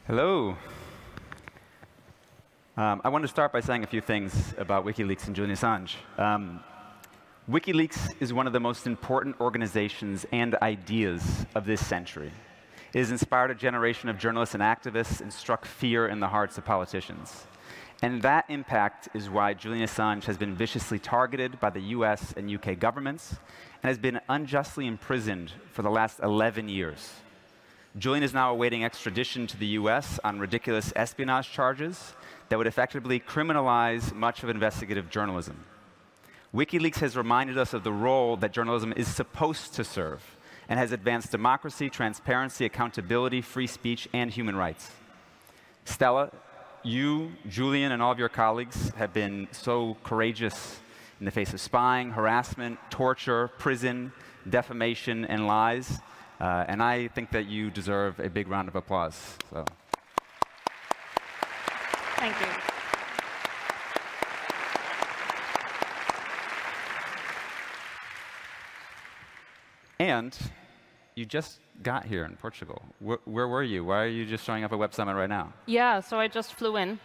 Hello. I want to start by saying a few things about WikiLeaks and Julian Assange. WikiLeaks is one of the most important organizations and ideas of this century. It has inspired a generation of journalists and activists and struck fear in the hearts of politicians. And that impact is why Julian Assange has been viciously targeted by the US and UK governments and has been unjustly imprisoned for the last 11 years. Julian is now awaiting extradition to the US on ridiculous espionage charges that would effectively criminalize much of investigative journalism. WikiLeaks has reminded us of the role that journalism is supposed to serve and has advanced democracy, transparency, accountability, free speech, and human rights. Stella, you, Julian, and all of your colleagues have been so courageous in the face of spying, harassment, torture, prison, defamation, and lies. And I think that you deserve a big round of applause. So. Thank you. And you just got here in Portugal. Where were you? Why are you just showing up at Web Summit right now? Yeah, so I just flew in,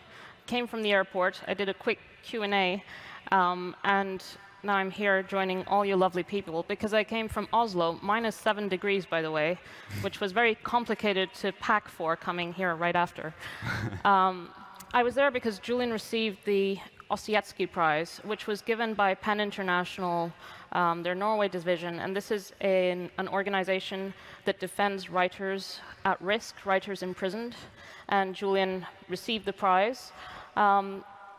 came from the airport. I did a quick Q&A, and now I'm here joining all you lovely people because I came from Oslo, -7 degrees, by the way, which was very complicated to pack for coming here right after. I was there because Julian received the Ossietzky Prize, which was given by PEN International, their Norway division, and this is an organization that defends writers at risk, writers imprisoned, and Julian received the prize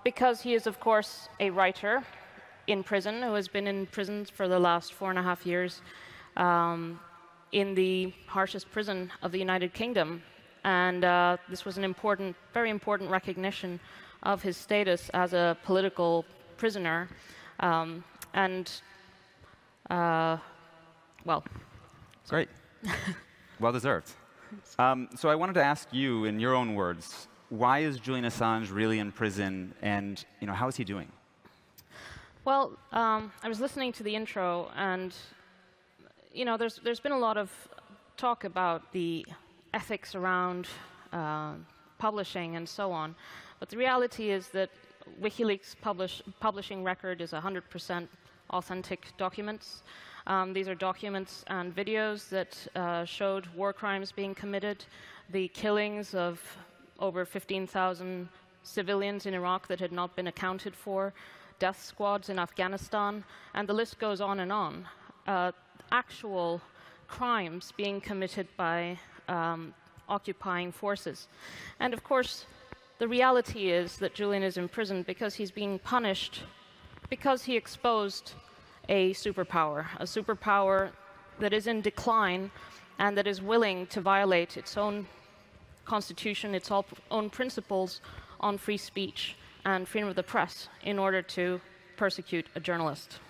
because he is, of course, a writer in prison, who has been in prison for the last 4.5 years in the harshest prison of the United Kingdom. And this was an important, very important recognition of his status as a political prisoner. Well. Great. Well deserved. So I wanted to ask you, in your own words, why is Julian Assange really in prison, and how is he doing? Well, I was listening to the intro, and there's been a lot of talk about the ethics around publishing and so on. But the reality is that WikiLeaks publishing record is 100% authentic documents. These are documents and videos that showed war crimes being committed, the killings of over 15,000 civilians in Iraq that had not been accounted for, death squads in Afghanistan, and the list goes on and on. Actual crimes being committed by occupying forces. And of course, the reality is that Julian is in prison because he's being punished because he exposed a superpower that is in decline and that is willing to violate its own constitution, its own principles on free speech and freedom of the press in order to persecute a journalist.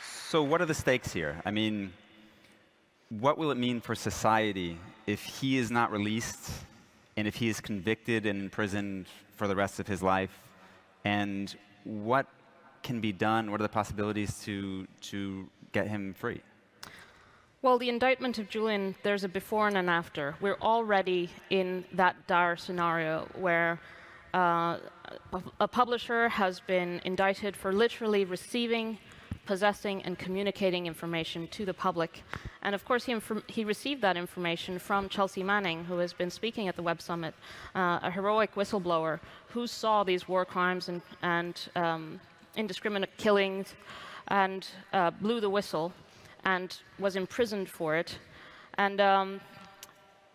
So what are the stakes here? I mean, what will it mean for society if he is not released and if he is convicted and imprisoned for the rest of his life? And what can be done? What are the possibilities to get him free? Well, the indictment of Julian, there's a before and an after. We're already in that dire scenario where a publisher has been indicted for literally receiving, possessing, and communicating information to the public. And of course, he received that information from Chelsea Manning, who has been speaking at the Web Summit, a heroic whistleblower who saw these war crimes and indiscriminate killings and blew the whistle and was imprisoned for it. And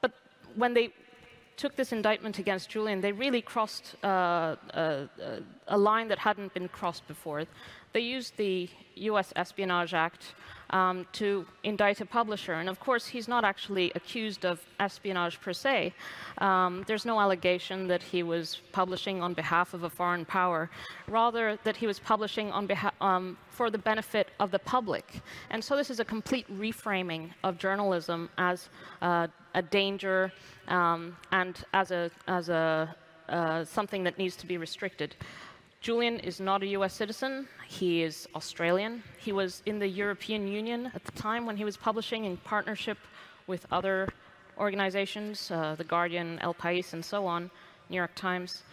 but when they took this indictment against Julian, they really crossed a line that hadn't been crossed before. They used the US Espionage Act to indict a publisher. And of course, he's not actually accused of espionage per se. There's no allegation that he was publishing on behalf of a foreign power, rather that he was publishing on behalf, for the benefit of the public. And so this is a complete reframing of journalism as a danger and as something that needs to be restricted. Julian is not a US citizen. He is Australian. He was in the European Union at the time when he was publishing in partnership with other organizations, The Guardian, El País, and so on, New York Times.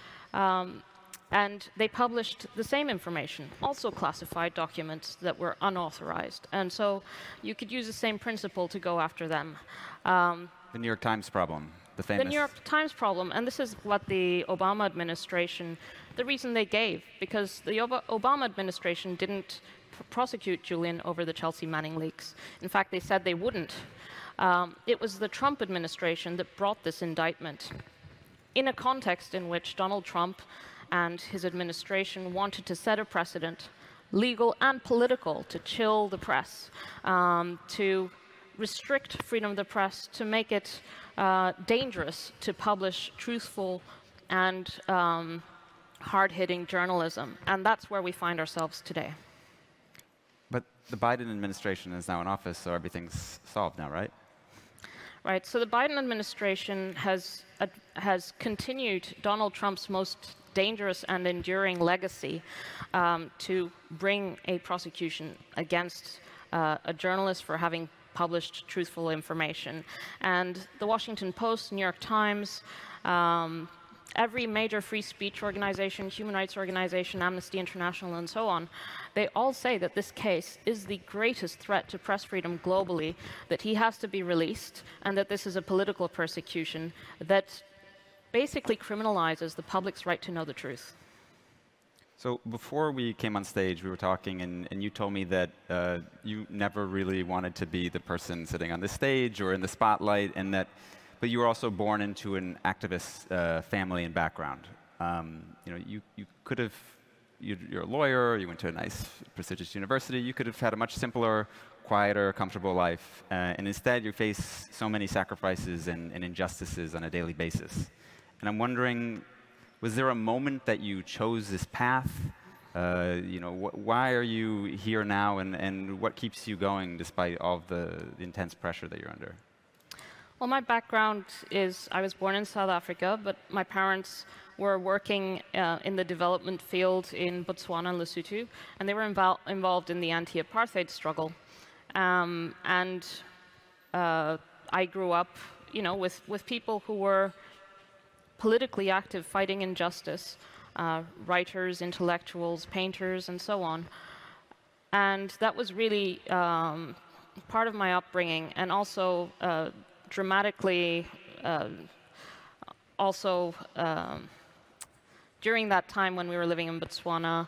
And they published the same information, also classified documents that were unauthorized. And so you could use the same principle to go after them. The New York Times problem, the famous. The New York Times problem, and this is what the Obama administration, the reason they gave, because the Obama administration didn't prosecute Julian over the Chelsea Manning leaks. In fact, they said they wouldn't. It was the Trump administration that brought this indictment in a context in which Donald Trump and his administration wanted to set a precedent, legal and political, to chill the press, to restrict freedom of the press, to make it dangerous to publish truthful and hard-hitting journalism. And that's where we find ourselves today. But the Biden administration is now in office, so everything's solved now, right? Right. So the Biden administration has continued Donald Trump's most dangerous and enduring legacy to bring a prosecution against a journalist for having published truthful information. And the Washington Post, New York Times, every major free speech organization, human rights organization, Amnesty International, and so on, they all say that this case is the greatest threat to press freedom globally, that he has to be released, and that this is a political persecution that basically criminalizes the public's right to know the truth. So before we came on stage, we were talking, and you told me that you never really wanted to be the person sitting on the stage or in the spotlight, and that, but you were also born into an activist family and background. You know, you could have, you're a lawyer, you went to a nice, prestigious university, you could have had a much simpler, quieter, comfortable life, and instead you face so many sacrifices and injustices on a daily basis. And I'm wondering, was there a moment that you chose this path? You know, why are you here now, and what keeps you going despite all the intense pressure that you're under? Well, my background is I was born in South Africa, but my parents were working in the development field in Botswana and Lesotho, and they were involved in the anti-apartheid struggle. And I grew up, you know, with people who were politically active, fighting injustice, writers, intellectuals, painters, and so on. And that was really part of my upbringing, and also dramatically, during that time when we were living in Botswana,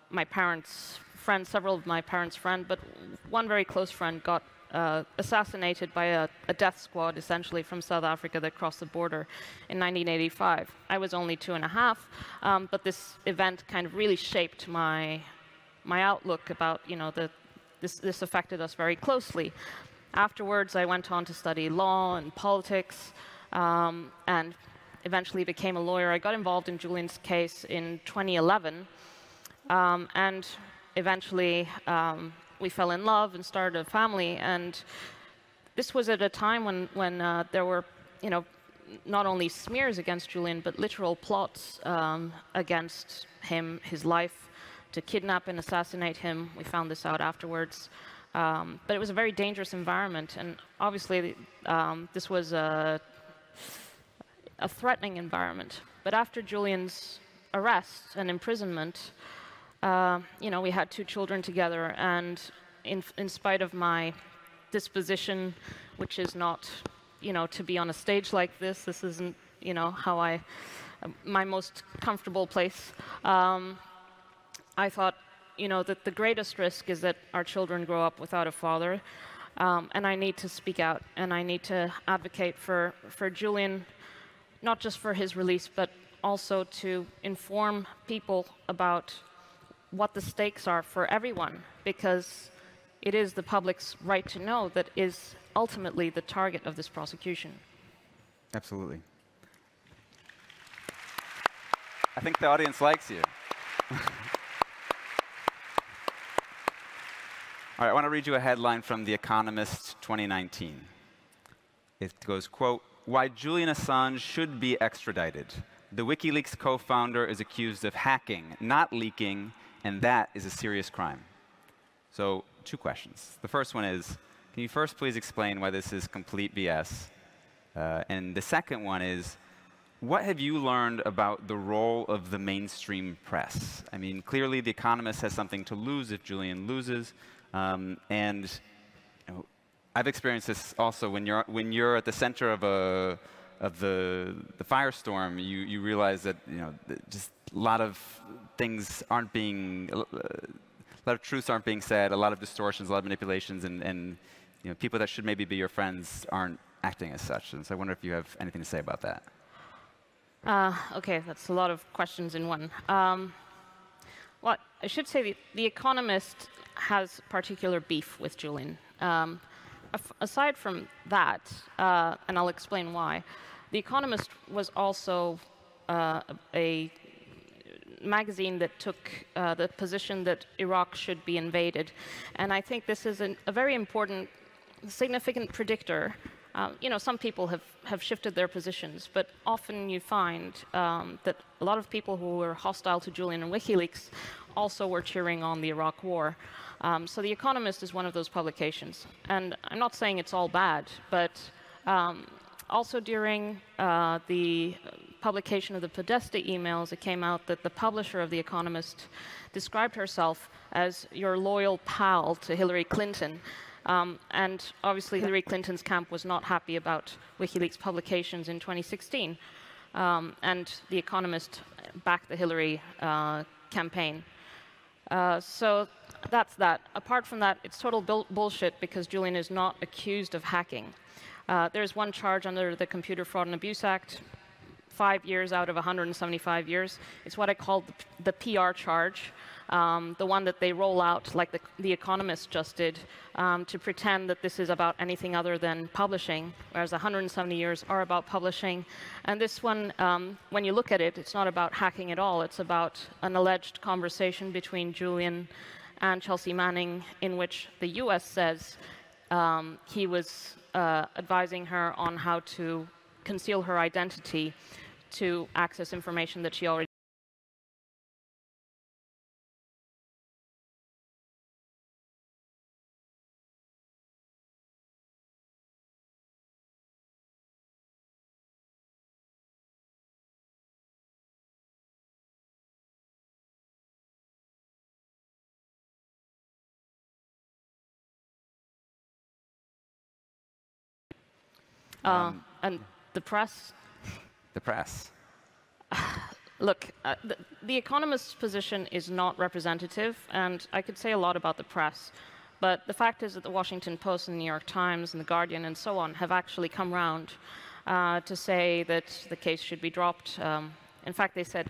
my parents' friends, several of my parents' friends, but one very close friend got assassinated by a death squad, essentially, from South Africa that crossed the border in 1985. I was only 2.5, but this event kind of really shaped my outlook about, you know, this affected us very closely. Afterwards, I went on to study law and politics, and eventually became a lawyer. I got involved in Julian's case in 2011, and eventually we fell in love and started a family. And this was at a time when there were, you know, not only smears against Julian, but literal plots against him, his life, to kidnap and assassinate him. We found this out afterwards. But it was a very dangerous environment, and obviously this was a threatening environment. But after Julian's arrest and imprisonment, you know, we had 2 children together, and in spite of my disposition, which is not, you know, to be on a stage like this, this isn't, you know, how my most comfortable place, I thought, you know, that the greatest risk is that our children grow up without a father, and I need to speak out, and I need to advocate for Julian, not just for his release, but also to inform people about what the stakes are for everyone, because it is the public's right to know that is ultimately the target of this prosecution. Absolutely. I think the audience likes you. All right, I want to read you a headline from The Economist 2019. It goes, quote, "Why Julian Assange should be extradited. The WikiLeaks co-founder is accused of hacking, not leaking, and that is a serious crime. So 2 questions. The first one is, can you first please explain why this is complete BS? And the second one is, what have you learned about the role of the mainstream press? I mean, clearly The Economist has something to lose if Julian loses. And you know, I've experienced this also when you're at the center of the firestorm. You realize that just a lot of things aren't being, a lot of truths aren't being said, a lot of distortions, a lot of manipulations, and people that should maybe be your friends aren't acting as such. And so I wonder if you have anything to say about that. OK, that's a lot of questions in one. Well, I should say the Economist has particular beef with Julian. Aside from that, and I'll explain why, The Economist was also a magazine that took the position that Iraq should be invaded. And I think this is a very important, significant predictor. Some people have shifted their positions, but often you find that a lot of people who were hostile to Julian and WikiLeaks also were cheering on the Iraq war. So The Economist is one of those publications. And I'm not saying it's all bad, but also during the publication of the Podesta emails, it came out that the publisher of The Economist described herself as your loyal pal to Hillary Clinton. And obviously, Hillary Clinton's camp was not happy about WikiLeaks publications in 2016. And The Economist backed the Hillary campaign. So that's that. Apart from that, it's total bullshit because Julian is not accused of hacking. There's one charge under the Computer Fraud and Abuse Act, 5 years out of 175 years. It's what I call the PR charge. The one that they roll out, like the Economist just did, to pretend that this is about anything other than publishing, whereas 170 years are about publishing. And this one, when you look at it, it's not about hacking at all. It's about an alleged conversation between Julian and Chelsea Manning, in which the US says he was advising her on how to conceal her identity to access information that she already and the press? The press. Look, the Economist's position is not representative, and I could say a lot about the press. But the fact is that the Washington Post and the New York Times and the Guardian and so on have actually come round to say that the case should be dropped. In fact, they said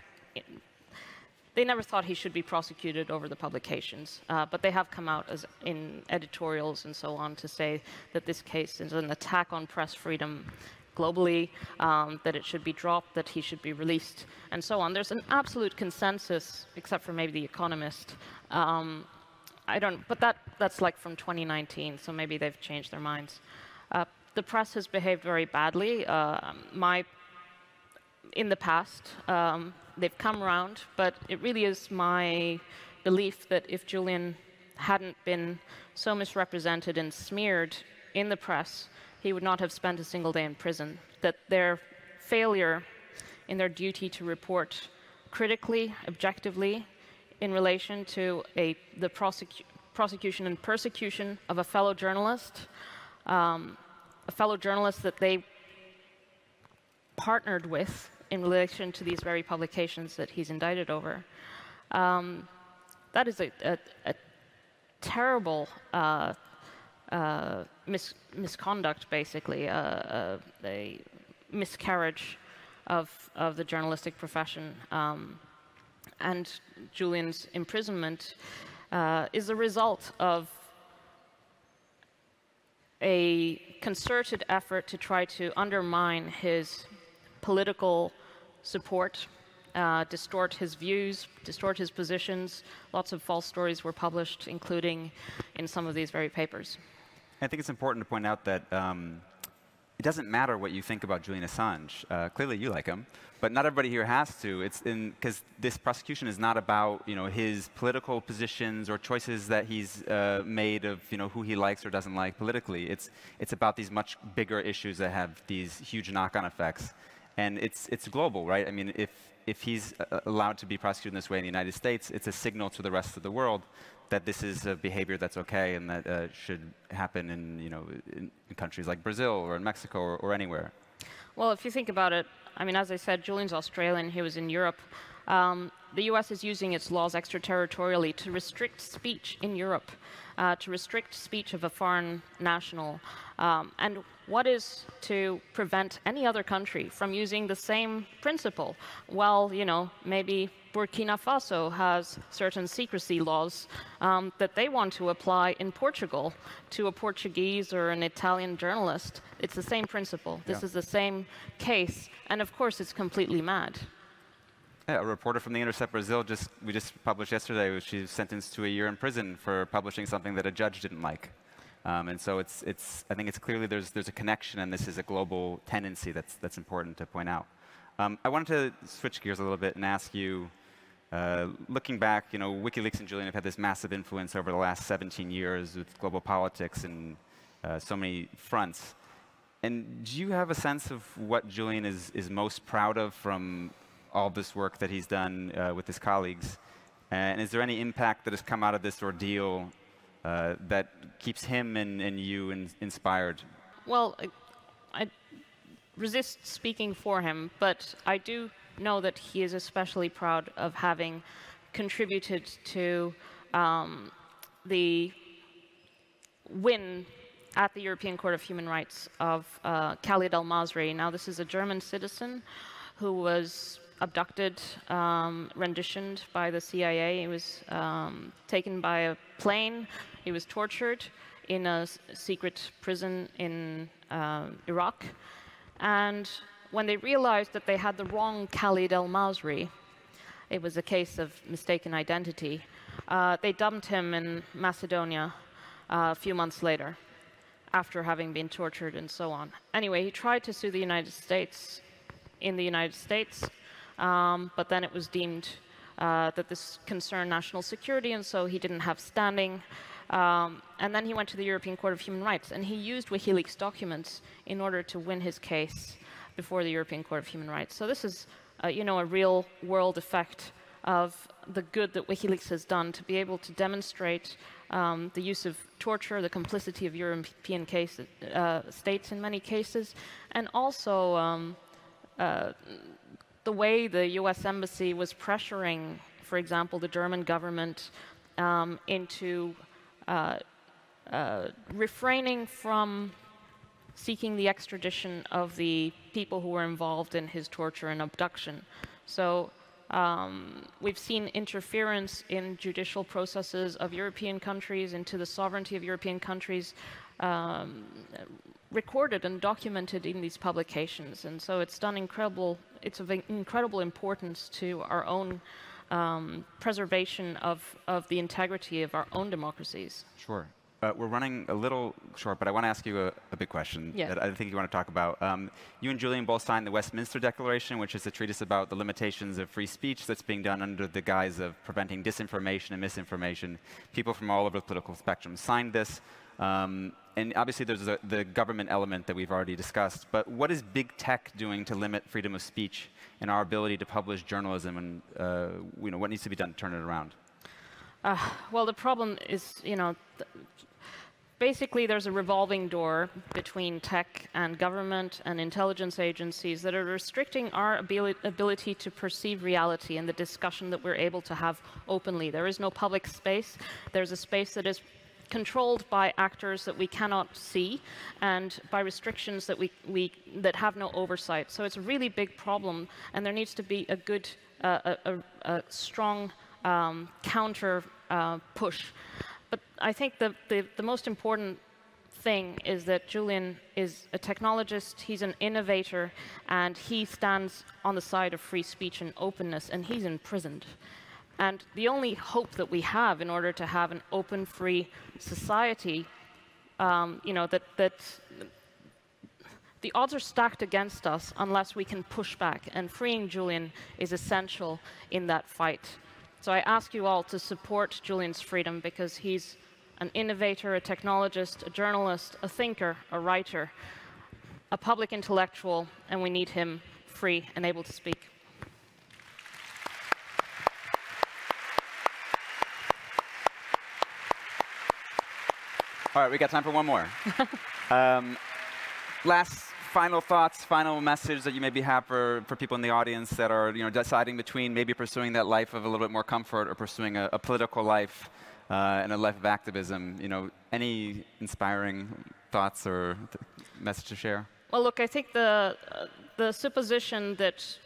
they never thought he should be prosecuted over the publications, but they have come out in editorials and so on to say that this case is an attack on press freedom globally, that it should be dropped, that he should be released, and so on. There's an absolute consensus, except for maybe The Economist. But that's like from 2019, so maybe they've changed their minds. The press has behaved very badly. In the past, they've come around, but it really is my belief that if Julian hadn't been so misrepresented and smeared in the press, he would not have spent a single day in prison. That their failure in their duty to report critically, objectively, in relation to the prosecution and persecution of a fellow journalist that they partnered with in relation to these very publications that he's indicted over. That is a terrible misconduct, basically, a miscarriage of the journalistic profession. And Julian's imprisonment is a result of a concerted effort to try to undermine his political support, distort his views, distort his positions. Lots of false stories were published, including in some of these very papers. I think it's important to point out that it doesn't matter what you think about Julian Assange. Clearly, you like him, but not everybody here has to. It's because this prosecution is not about his political positions or choices that he's made of who he likes or doesn't like politically. It's about these much bigger issues that have these huge knock-on effects, and it's global, right? I mean, if he's allowed to be prosecuted in this way in the United States, it's a signal to the rest of the world that this is a behavior that's okay and that should happen in countries like Brazil or in Mexico or anywhere. Well, if you think about it, I mean, as I said, Julian's Australian, he was in Europe. The US is using its laws extraterritorially to restrict speech in Europe, to restrict speech of a foreign national. And what is to prevent any other country from using the same principle? Well, maybe Burkina Faso has certain secrecy laws that they want to apply in Portugal to a Portuguese or an Italian journalist. It's the same principle. This is the same case. And of course, it's completely mad. Yeah, a reporter from the Intercept Brasil we just published yesterday. She was sentenced to a year in prison for publishing something that a judge didn't like. And so I think it's clearly there's a connection, and this is a global tendency that's important to point out. I wanted to switch gears a little bit and ask you, looking back, WikiLeaks and Julian have had this massive influence over the last 17 years with global politics and so many fronts. And do you have a sense of what Julian is most proud of from all this work that he's done with his colleagues? And is there any impact that has come out of this ordeal that keeps him and you inspired? Well, I resist speaking for him, but I do know that he is especially proud of having contributed to the win at the European Court of Human Rights of Khalid al-Masri. Now, this is a German citizen who was abducted, renditioned by the CIA. He was taken by a plane. He was tortured in a secret prison in Iraq. And when they realized that they had the wrong Khalid al-Masri, it was a case of mistaken identity, they dumped him in Macedonia a few months later, after having been tortured and so on. Anyway, he tried to sue the United States in the United States, but then it was deemed that this concerned national security, and so he didn't have standing. And then he went to the European Court of Human Rights, and he used WikiLeaks documents in order to win his case before the European Court of Human Rights. So this is, a real-world effect of the good that WikiLeaks has done to be able to demonstrate the use of torture, the complicity of European states in many cases, and also the way the US Embassy was pressuring, for example, the German government into refraining from seeking the extradition of the people who were involved in his torture and abduction. So we've seen interference in judicial processes of European countries into the sovereignty of European countries recorded and documented in these publications. And so it's of incredible importance to our own preservation of the integrity of our own democracies. Sure. We're running a little short, but I want to ask you a big question that I think you want to talk about. You and Julian both signed the Westminster Declaration, which is a treatise about the limitations of free speech that's being done under the guise of preventing disinformation and misinformation. People from all over the political spectrum signed this. And obviously, there's the government element that we've already discussed. But what is big tech doing to limit freedom of speech and our ability to publish journalism? And what needs to be done to turn it around? Well, the problem is, basically there's a revolving door between tech and government and intelligence agencies that are restricting our ability to perceive reality and the discussion that we're able to have openly. There is no public space. There's a space that is controlled by actors that we cannot see and by restrictions that that have no oversight. So it's a really big problem, and there needs to be a good, a strong counter push. But I think the most important thing is that Julian is a technologist, he's an innovator, and he stands on the side of free speech and openness, and he's imprisoned. And the only hope that we have in order to have an open, free society, the odds are stacked against us unless we can push back, and freeing Julian is essential in that fight. So I ask you all to support Julian's freedom, because he's an innovator, a technologist, a journalist, a thinker, a writer, a public intellectual, and we need him free and able to speak. All right, we got time for one more. Last final thoughts, final message that you maybe have for people in the audience that are deciding between maybe pursuing that life of a little bit more comfort or pursuing a political life and a life of activism. Any inspiring thoughts or message to share? Well, look, I think the supposition that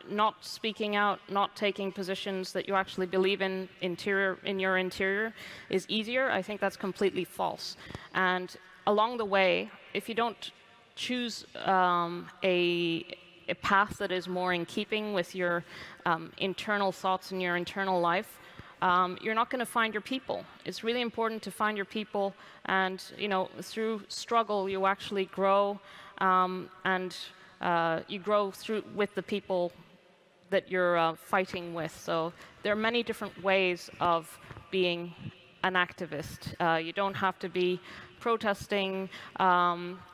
not speaking out, not taking positions that you actually believe in your interior is easier, I think that's completely false. And along the way, if you don't choose a path that is more in keeping with your internal thoughts and your internal life, you're not going to find your people. It's really important to find your people, and through struggle you actually grow, and you grow with the people that you're fighting with. So there are many different ways of being an activist. You don't have to be protesting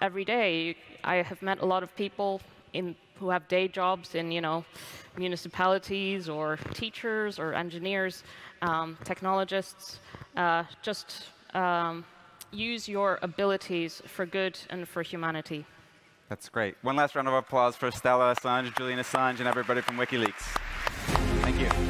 every day. I have met a lot of people who have day jobs in municipalities, or teachers, or engineers, technologists. Just use your abilities for good and for humanity. That's great. One last round of applause for Stella Assange, Julian Assange, and everybody from WikiLeaks. Thank you.